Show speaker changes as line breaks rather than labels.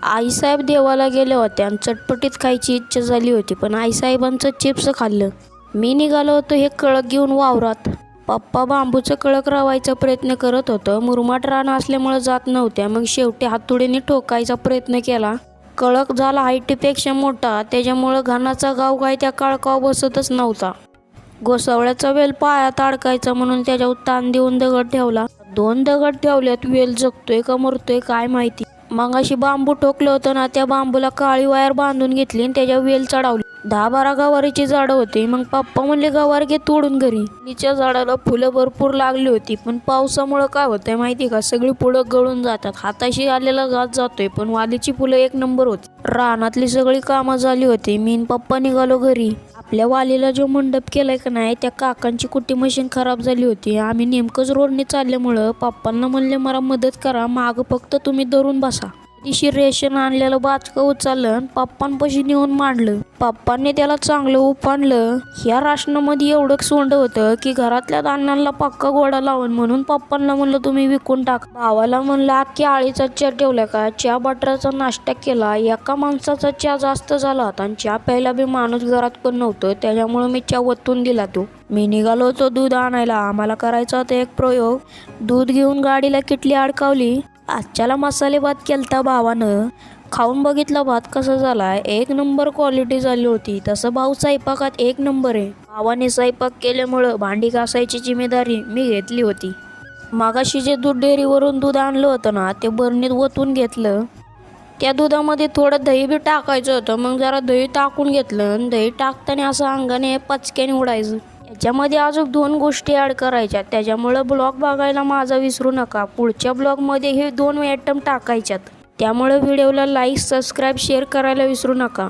आईसाहेब देवाला गेल्या होत्या आणि चटपटीत खायची इच्छा झाली होती, पण आईसाहेबांचं चिप्स खाल्लं. मी निघालो होतो हे कळक घेऊन वावरात. पप्पा बांबूचं कळक रवायचा प्रयत्न करत होतं. मुरमाड रान असल्यामुळे जात नव्हत्या. मग शेवटी हातोडीने ठोकायचा प्रयत्न केला. कळक झाला हाईटपेक्षा मोठा, त्याच्यामुळं घाणाचा गाव काय त्या काळकाव बसतच नव्हता. गोसावळ्याचा वेल पायात अडकायचा म्हणून त्याच्यावर ताण देऊन दगड ठेवला. 2 दगड ठेवल्यात. वेल जगतोय का मरतोय काय माहिती. मग अशी बांबू ठोकलं होतं ना, त्या बांबूला काळी वायर बांधून घेतली आणि त्याच्या वेल चढवली. 10-12 गवारीची झाडं होती. मग पप्पा म्हणले गवार घे तोडून घरी. लीच्या झाडाला फुलं भरपूर लागली होती, पण पावसामुळं काय होतंय माहिती का, सगळी फुलं गळून जातात. हाताशी आलेला घात जातोय, पण वालीची फुलं 1 नंबर होती. रानातली सगळी कामं झाली होती. मी आणि पप्पा निघालो घरी. आपल्या वालीला जो मंडप केलाय का नाही, त्या काकांची कुट्टी मशीन खराब झाली होती. आम्ही नेमकंच रोडने चालल्यामुळं पप्पांना म्हणले मला मदत करा, मागं फक्त तुम्ही धरून बसा. दिवशी रेशन आणलेलं बाचकं उचललं, पप्पांपाशी नेऊन मांडलं. पप्पांनी त्याला चांगलं उपाडलं. ह्या राशनामध्ये एवढं सोंड होतं की घरातल्या धान्याला पक्का गोडा लावून, म्हणून पप्पांना म्हणलं तुम्ही विकून टाका. भावाला म्हणलं अख्खी आळीचा चहा ठेवल्या का, चहा बटराचा नाश्ता केला. एका माणसाचा चहा जास्त झाला होता आणि चहा प्यायला बी माणूस घरात पण नव्हतं, त्याच्यामुळे मी चहा वतून दिला. तो मी निघालो होतो दूध आणायला. आम्हाला करायचा होता एक प्रयोग. दूध घेऊन गाडीला किटली अडकावली. आजच्याला मसाले भात केलता भावानं. खाऊन बघितला भात कसा झालाय, 1 नंबर क्वालिटी झाली होती. तसं भाऊ स्वयंपाकात 1 नंबर आहे. भावाने स्वयंपाक केल्यामुळं भांडी घासायची जिम्मेदारी मी घेतली होती. मागाशी जे दूध डेअरीवरून दूध आणलं होतं ना, ते बरणीत ओतून घेतलं. त्या दुधामध्ये थोडं दही बी टाकायचं होतं. मग जरा दही टाकून घेतलं आणि दही टाकताना असं अंगाने पचक्याने उडायचं. याच्यामध्ये अजून 2 गोष्टी ॲड करायच्या, त्याच्यामुळं ब्लॉग बघायला माझा विसरू नका. पुढच्या ब्लॉगमध्ये हे 2 आयटम टाकायच्यात. त्यामुळे व्हिडिओला लाईक, सबस्क्राईब, शेअर करायला विसरू नका.